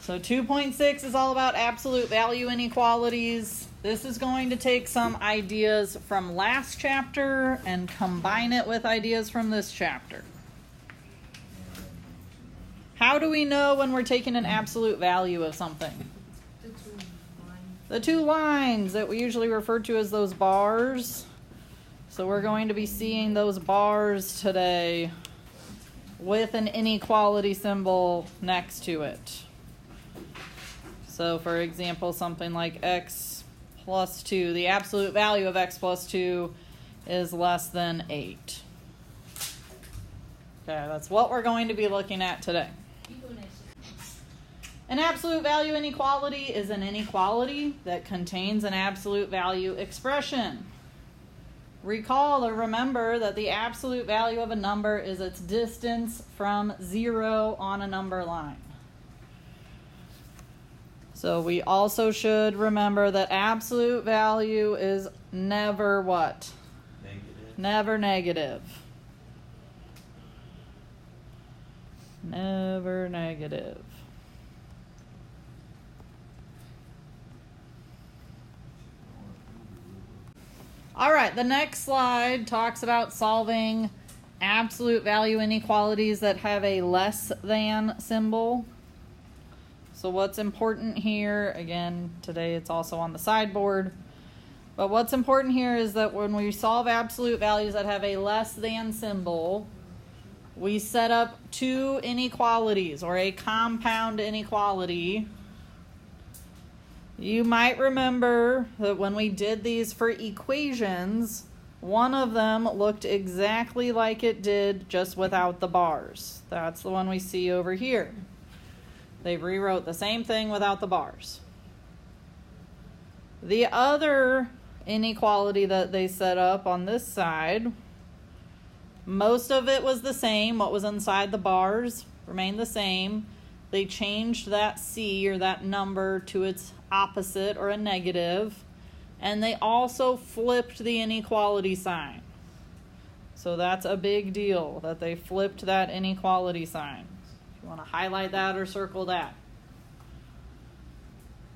So 2.6 is all about absolute value inequalities. This is going to take some ideas from last chapter and combine it with ideas from this chapter. How do we know when we're taking an absolute value of something? The two lines that we usually refer to as those bars. So we're going to be seeing those bars today with an inequality symbol next to it. So for example, something like x plus 2, the absolute value of x plus 2 is less than 8. Okay, that's what we're going to be looking at today. An absolute value inequality is an inequality that contains an absolute value expression. Recall or remember that the absolute value of a number is its distance from 0 on a number line. So we also should remember that absolute value is never what? Negative. Never negative. Never negative. All right, the next slide talks about solving absolute value inequalities that have a less than symbol. So what's important here, again, today it's also on the sideboard, but what's important here is that when we solve absolute values that have a less than symbol, we set up two inequalities or a compound inequality. You might remember that when we did these for equations, one of them looked exactly like it did just without the bars. That's the one we see over here. They rewrote the same thing without the bars. The other inequality that they set up on this side, most of it was the same. What was inside the bars remained the same. They changed that C or that number to its opposite or a negative, and they also flipped the inequality sign. So that's a big deal that they flipped that inequality sign. If you want to highlight that or circle that.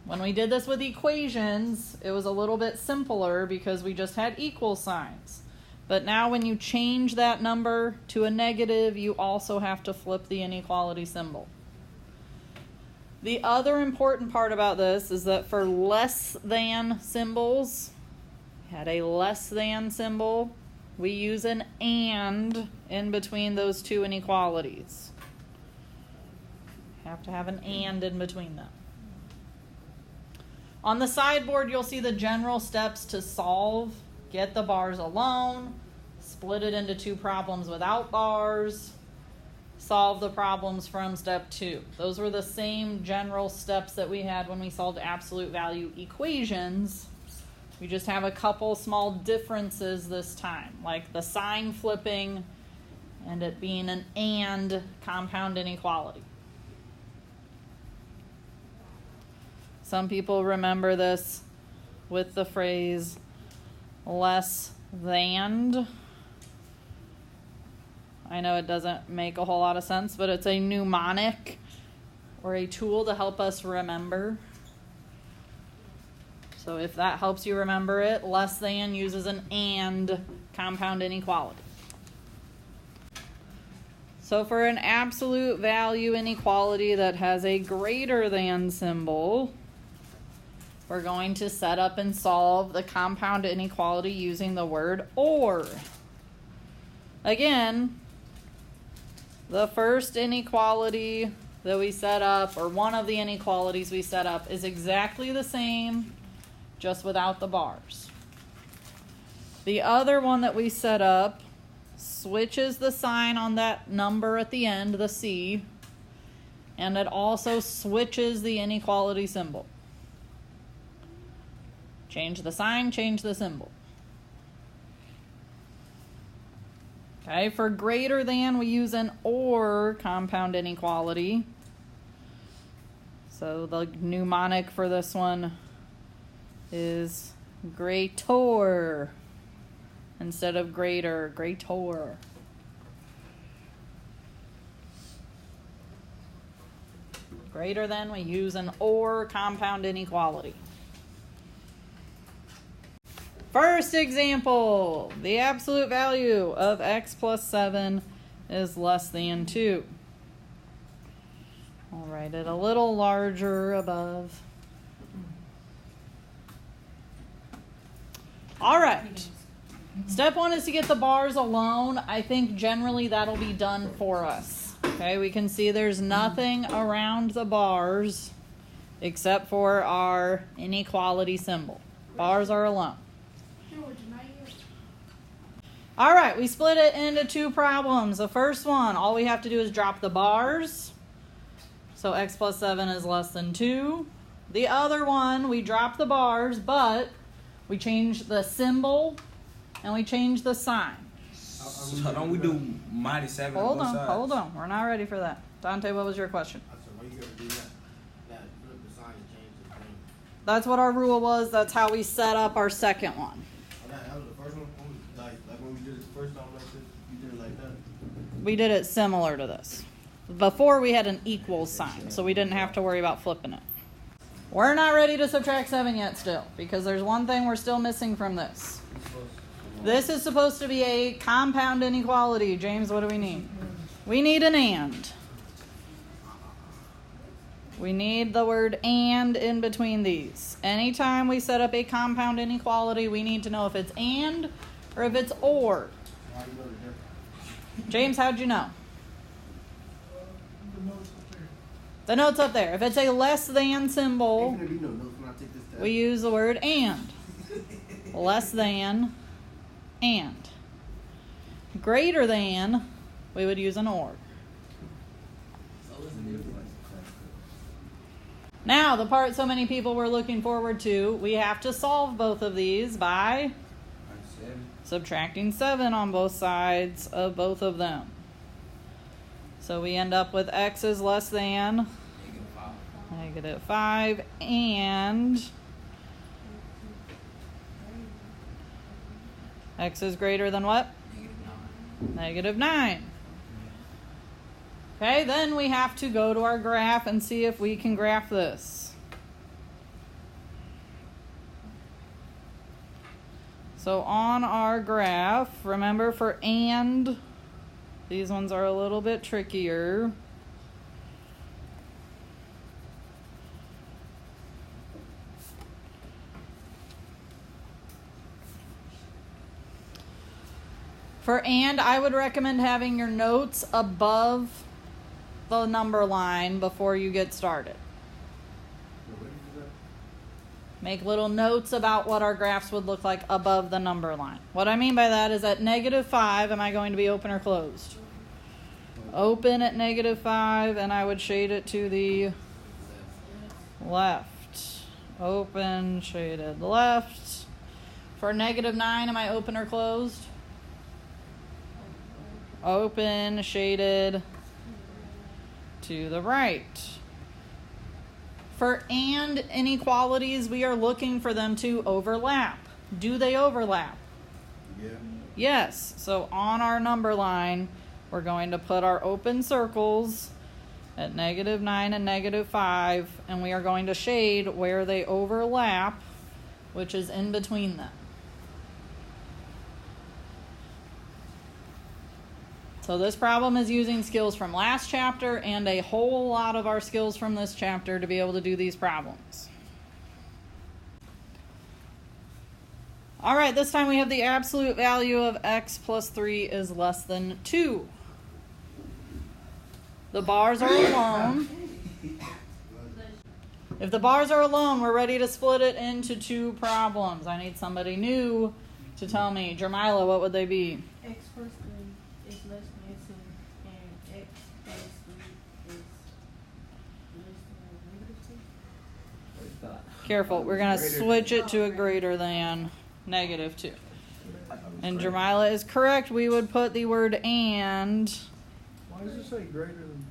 When we did this with equations, it was a little bit simpler because we just had equal signs. But now when you change that number to a negative, you also have to flip the inequality symbol. The other important part about this is that for less than symbols, had a less than symbol, we use an and in between those two inequalities. Have to have an and in between them. On the sideboard, you'll see the general steps to solve. Get the bars alone, split it into two problems without bars, solve the problems from step 2. Those were the same general steps that we had when we solved absolute value equations. We just have a couple small differences this time, like the sign flipping and it being an and compound inequality. Some people remember this with the phrase less than. I know it doesn't make a whole lot of sense, but it's a mnemonic or a tool to help us remember. So if that helps you remember it, less than uses an and compound inequality. So for an absolute value inequality that has a greater than symbol, we're going to set up and solve the compound inequality using the word or. Again, the first inequality that we set up, or one of the inequalities we set up, is exactly the same, just without the bars. The other one that we set up switches the sign on that number at the end, the C, and it also switches the inequality symbol. Change the sign, change the symbol. Okay, for greater than, we use an or compound inequality. So the mnemonic for this one is greater instead of greater, greater. Greater than, we use an or compound inequality. First example, the absolute value of x plus 7 is less than 2. I'll write it a little larger above. All right. Step 1 is to get the bars alone. I think generally that'll be done for us. Okay, we can see there's nothing around the bars except for our inequality symbol. Bars are alone. All right, we split it into 2 problems. The first one, all we have to do is drop the bars. So x plus 7 is less than 2. The other one, we drop the bars, but we change the symbol and we change the sign. So don't we do minus 7 Hold on both on, sides? hold on. We're not ready for that. Dante, what was your question? I said, why you gotta do that? That flip the sign and change the thing. That's what our rule was. That's how we set up our second one. Oh, that was the first one? Like when we did it the first time like this, you did it like that? We did it similar to this. Before we had an equal sign, so we didn't have to worry about flipping it. We're not ready to subtract 7 yet still, because there's one thing we're still missing from this. This is supposed to be a compound inequality. James, what do we need? We need an and. We need the word and in between these. Anytime we set up a compound inequality, we need to know if it's and or if it's or. James, how'd you know? The note's up there. If it's a less than symbol, we use the word and. Less than, and. Greater than, we would use an or. Now, the part so many people were looking forward to, we have to solve both of these by subtracting 7 on both sides of both of them. So we end up with x is less than -5 and x is greater than what? -9. Okay, then we have to go to our graph and see if we can graph this. So on our graph, remember for and, these ones are a little bit trickier. For and, I would recommend having your notes above the number line before you get started. Make little notes about what our graphs would look like above the number line. What I mean by that is at -5, am I going to be open or closed? Open at -5, and I would shade it to the left. Open, shaded left. For -9, am I open or closed? Open, shaded to the right. For and inequalities, we are looking for them to overlap. Do they overlap? Yeah. Yes. So on our number line, we're going to put our open circles at -9 and -5, and we are going to shade where they overlap, which is in between them. So this problem is using skills from last chapter and a whole lot of our skills from this chapter to be able to do these problems. All right, this time we have the absolute value of x plus 3 is less than 2. The bars are alone. If the bars are alone, we're ready to split it into 2 problems. I need somebody new to tell me. Jermila, what would they be? X plus 3 is less than 2, and x plus 3 is less than -2. Careful, we're going to switch it to a greater than -2. And Jermila is correct. We would put the word and Why does it say greater than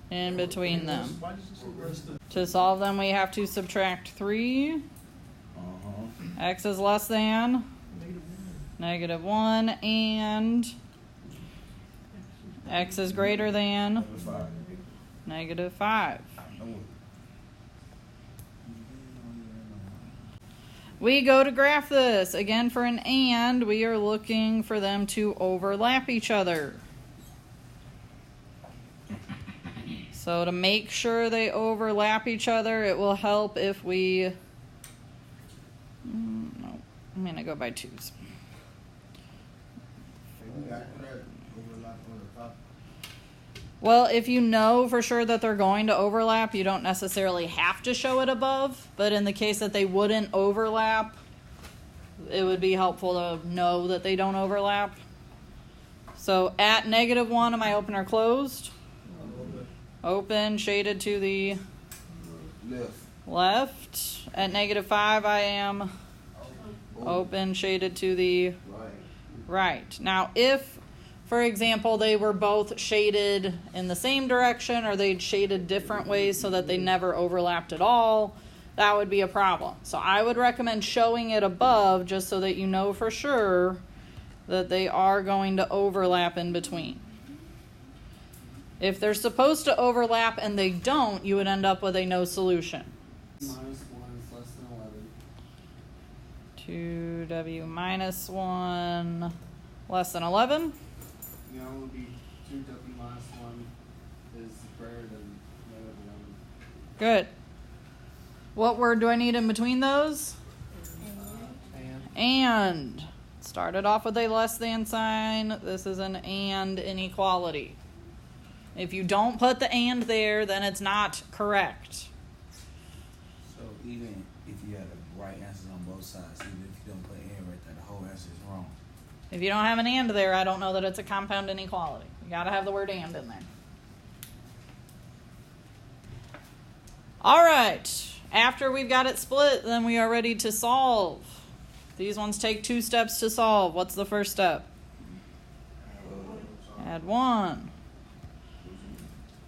3? in between them. Why does it say less than? To solve them, we have to subtract 3. X is less than -1, and x is greater than -5. We go to graph this. Again, for an and, we are looking for them to overlap each other. So to make sure they overlap each other, it will help if we... No, I'm going to go by twos. Well, if you know for sure that they're going to overlap, you don't necessarily have to show it above. But in the case that they wouldn't overlap, it would be helpful to know that they don't overlap. So at -1, am I open or closed? Open, shaded to the left. At -5, I am open, shaded to the right. Now, if, for example, they were both shaded in the same direction or they'd shaded different ways so that they never overlapped at all, that would be a problem. So I would recommend showing it above just so that you know for sure that they are going to overlap in between. If they're supposed to overlap and they don't, you would end up with a no solution. -1 is less than 11. 2w minus 1 less than 11. You know, it would be 2w minus 1 is greater than -11. Good. What word do I need in between those? And. Started off with a less than sign. This is an and inequality. If you don't put the and there, then it's not correct. So even if you have the right answers on both sides, even if you don't put and right there, the whole answer is wrong. If you don't have an and there, I don't know that it's a compound inequality. You got to have the word and in there. All right. After we've got it split, then we are ready to solve. These ones take 2 steps to solve. What's the first step? Add 1.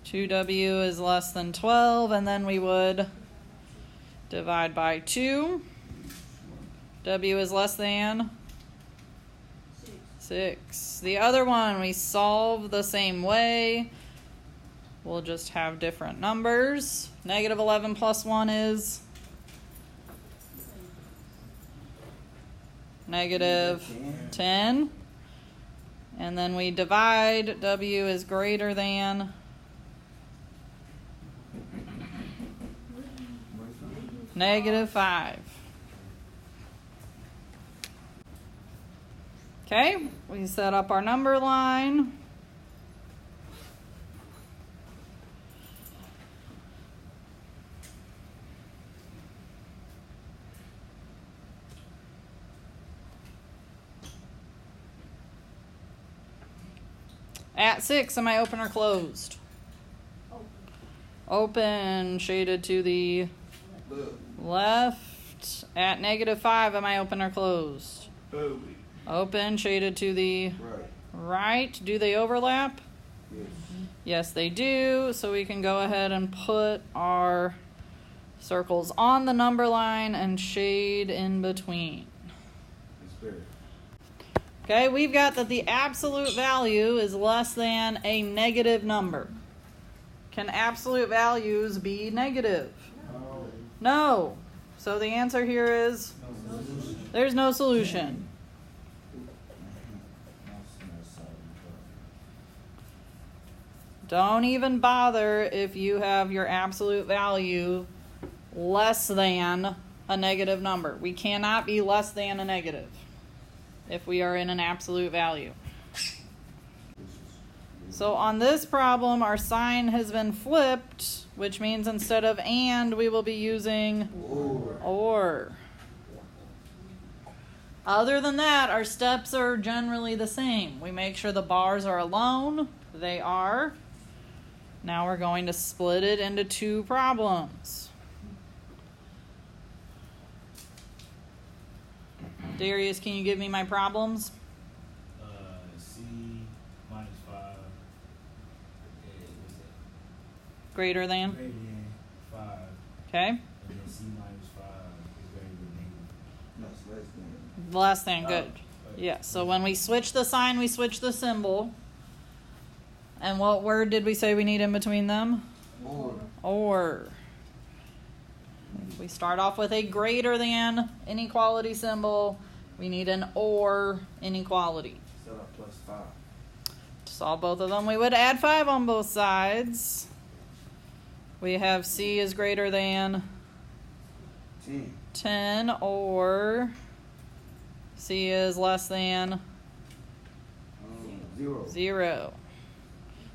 2w is less than 12, and then we would divide by 2. W is less than 6. The other one, we solve the same way. We'll just have different numbers. -11 plus 1 is -10. And then we divide. W is greater than -5. Okay, we set up our number line. At 6, am I open or closed? Open, shaded to the left. At -5, am I open or closed? Open, shaded to the right. Do they overlap? Yes, they do. So we can go ahead and put our circles on the number line and shade in between. Okay, we've got that the absolute value is less than a negative number. Can absolute values be negative? No. So the answer here is there's no solution. Don't even bother if you have your absolute value less than a negative number. We cannot be less than a negative if we are in an absolute value. So on this problem, our sign has been flipped, which means instead of and, we will be using or. Other than that, our steps are generally the same. We make sure the bars are alone. They are. Now we're going to split it into 2 problems. Darius, can you give me my problems? C minus 5 is Greater than? greater than 5. Okay. And then C minus 5 is greater than negative. Less than, good. Yeah, so when we switch the sign, we switch the symbol. And what word did we say we need in between them? Or. If we start off with a greater than inequality symbol, we need an or inequality. Set up plus 5. To solve both of them, we would add 5 on both sides. We have C is greater than 10, or C is less than 0.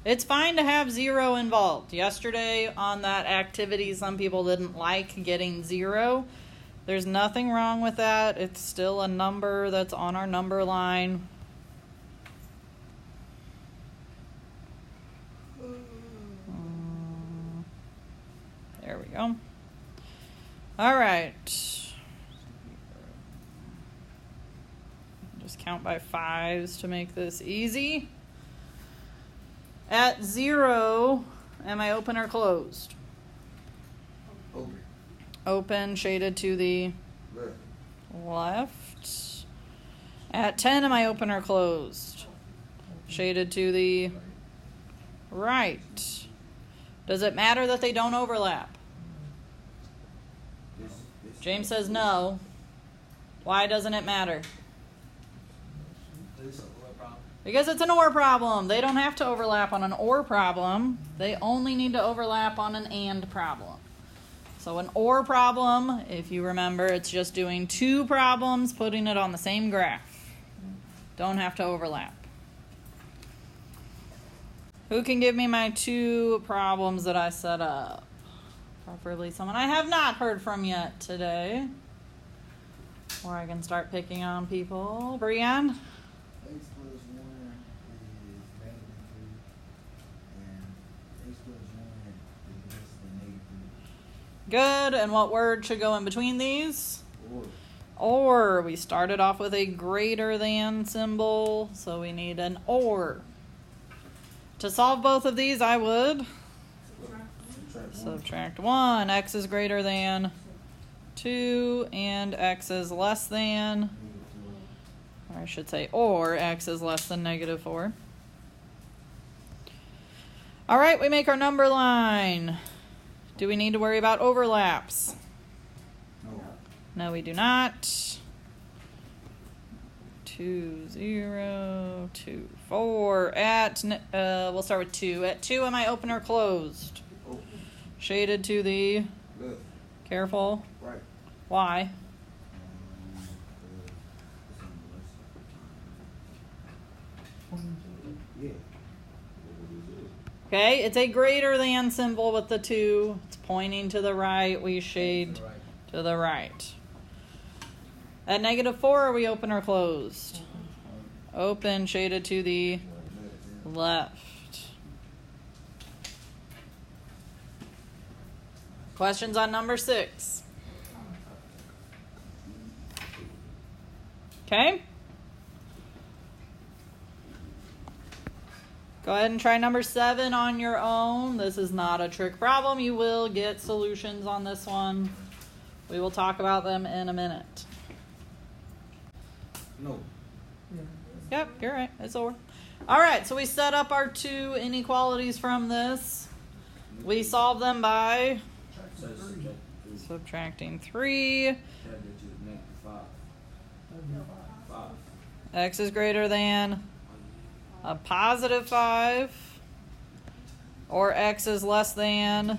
It's fine to have 0 involved. Yesterday on that activity, some people didn't like getting 0. There's nothing wrong with that. It's still a number that's on our number line. There we go. All right. Just count by 5s to make this easy. At 0, am I open or closed? Open. Open, shaded to the left. At 10, am I open or closed? Shaded to the right. Does it matter that they don't overlap? James says no. Why doesn't it matter? Because it's an OR problem. They don't have to overlap on an OR problem. They only need to overlap on an AND problem. So an OR problem, if you remember, it's just doing 2 problems, putting it on the same graph. Don't have to overlap. Who can give me my 2 problems that I set up? Preferably someone I have not heard from yet today. Or I can start picking on people. Brianne? X plus 1 is greater than 3, and x plus 1 is less than -3. Good. And what word should go in between these? Or. We started off with a greater than symbol, so we need an or. To solve both of these, I would subtract 1. X is greater than 2, and x is less than, or I should say, or x is less than -4. All right, we make our number line. Do we need to worry about overlaps? No, we do not. 2, 0, 2, 4. We'll start with 2. At 2, am I open or closed? Shaded to the Left. Careful. Right. Why? Yeah. Okay, it's a greater than symbol with the 2. It's pointing to the right. We shade to the right. At -4, are we open or closed? Open, shaded to the left. Questions on number 6? Okay. Go ahead and try number 7 on your own. This is not a trick problem. You will get solutions on this one. We will talk about them in a minute. No. Yep, you're right. It's over. All right, so we set up our 2 inequalities from this. We solve them by subtracting 3. X is greater than a +5, or x is less than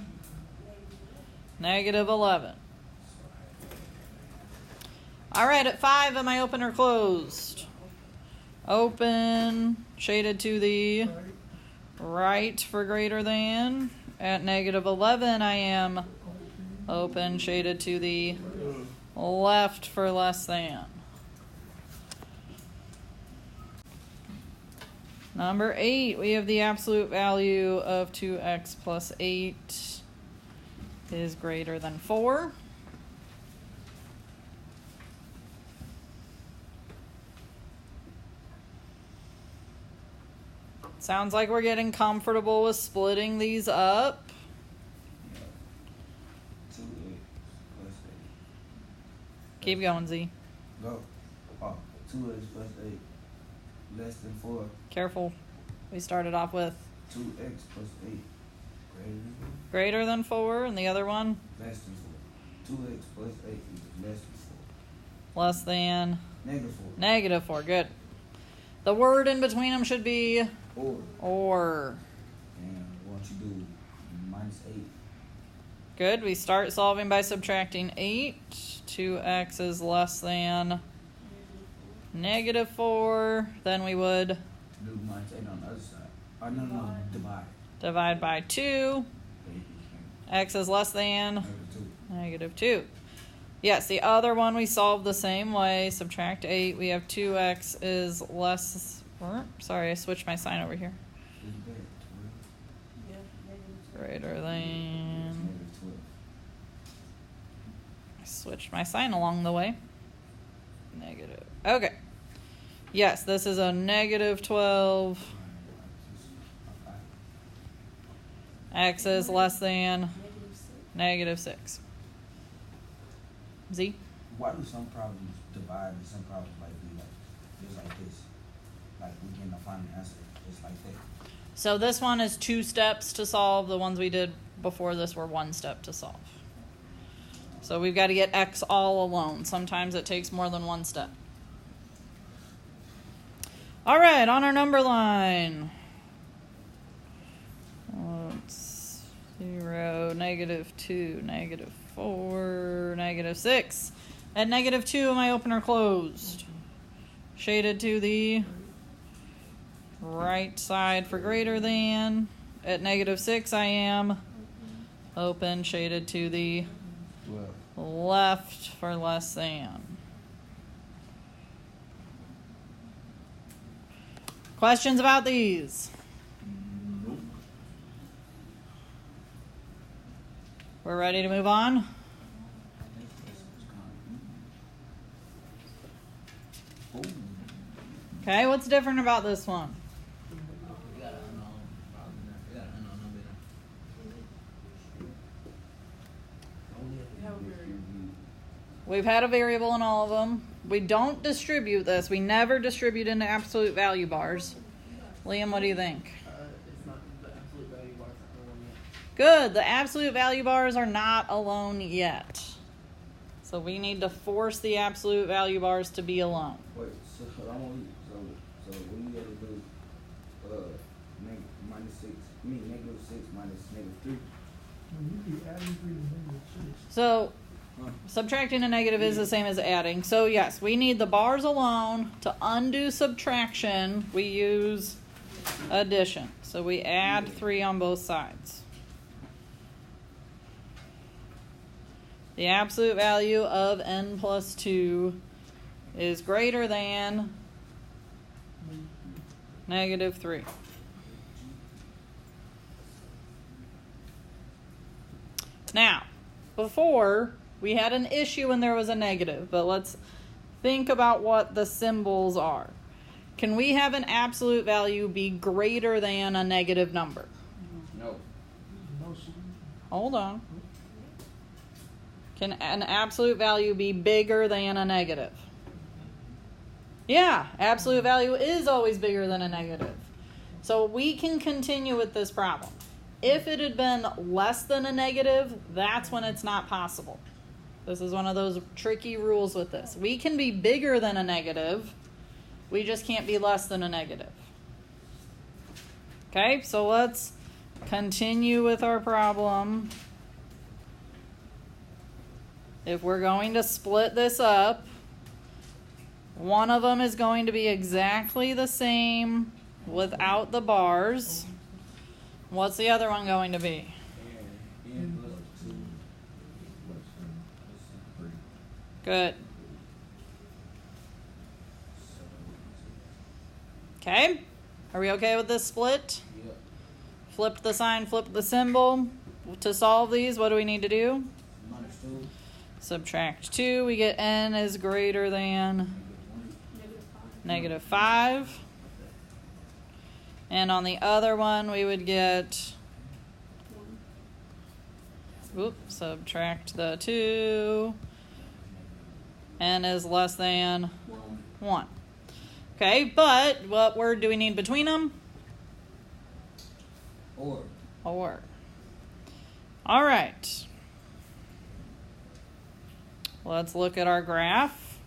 -11. All right, at 5, am I open or closed? Open, shaded to the right for greater than. At -11, I am open, shaded to the left for less than. Number 8, we have the absolute value of 2x plus 8 is greater than 4. Sounds like we're getting comfortable with splitting these up. 2x plus 8. Keep going, Z. Go. 2x plus 8 less than 4. Careful. We started off with 2x plus 8 Greater than 4. Greater than 4, and the other one? Less than 4. 2x plus 8 is less than 4. Less than Negative 4. negative 4. Good. The word in between them should be or. And what you do, minus 8. Good. We start solving by subtracting 8. 2x is less than negative 4. Then we would Do minus 8 on the other side. Oh, no, divide. divide by 2. X is less than Negative 2. negative 2. Yes, the other one we solved the same way. Subtract 8. We have 2x is less. Sorry, I switched my sign over here. Is that 12? Yeah, negative 2. Greater It's than. negative 12. I switched my sign along the way. Negative. Okay. Yes, this is a negative 12. X is less than Negative 6. negative 6. Z? Why do some problems divide and some problems like be like just like this? Like we can find the answer just like that. So this one is 2 steps to solve. The ones we did before this were 1 step to solve. So we've got to get X all alone. Sometimes it takes more than 1 step. All right, on our number line. It's 0, negative 2, negative 4, negative 6. At negative 2, am I open or closed? Shaded to the right side for greater than. At negative 6, I am open, shaded to the 12. left for less than. Questions about these? Nope. We're ready to move on? Okay, what's different about this one? You got an unknown problem there. You got an unknown number there. You have a variable. We've had a variable in all of them. We don't distribute this. We never distribute into absolute value bars. Liam, what do you think? It's not the absolute value bars are the one yet. Good. The absolute value bars are not alone yet. So we need to force the absolute value bars to be alone. Wait, so I want so when you gotta do minus 6, I mean negative 6 minus negative 3. You'd be adding 3 to negative 6. So subtracting a negative is the same as adding. So yes, we need the bars alone. To undo subtraction, we use addition. So we add 3 on both sides. The absolute value of n plus 2 is greater than negative 3. Now, before, we had an issue when there was a negative, but let's think about what the symbols are. Can we have an absolute value be greater than a negative number? No. No solution. Hold on. Can an absolute value be bigger than a negative? Yeah, absolute value is always bigger than a negative. So we can continue with this problem. If it had been less than a negative, that's when it's not possible. This is one of those tricky rules with this. We can be bigger than a negative. We just can't be less than a negative. Okay, so let's continue with our problem. If we're going to split this up, one of them is going to be exactly the same without the bars. What's the other one going to be? N plus 2. Good. Okay. Are we okay with this split? Yep. Flip the sign, flip the symbol. To solve these, what do we need to do? Minus 2. Subtract 2. We get n is greater than Negative 5. negative 5. And on the other one, we would get, 1. subtract the 2. N is less than 1. Okay, but what word do we need between them? Or. Or. All right. Let's look at our graph.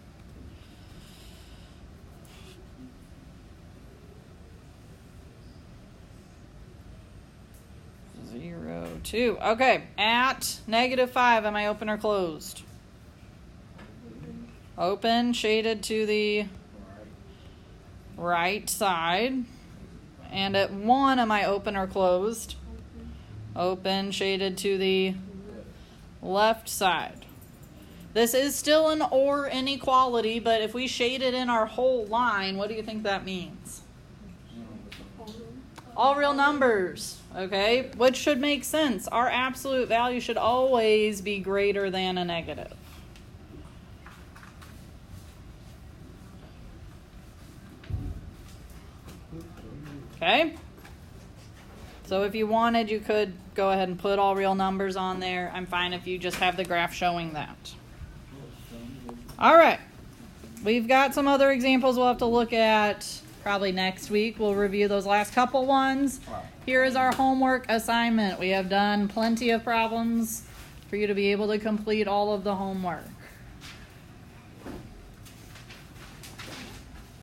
0, 2. Okay, at -5, am I open or closed? Open, shaded to the right side. And at 1, am I open or closed? Open, shaded to the left side. This is still an OR inequality, but if we shade it in our whole line, what do you think that means? All real numbers, okay? Which should make sense. Our absolute value should always be greater than a negative. Okay? So if you wanted, you could go ahead and put all real numbers on there. I'm fine if you just have the graph showing that. All right. We've got some other examples we'll have to look at probably next week. We'll review those last couple ones. Here is our homework assignment. We have done plenty of problems for you to be able to complete all of the homework.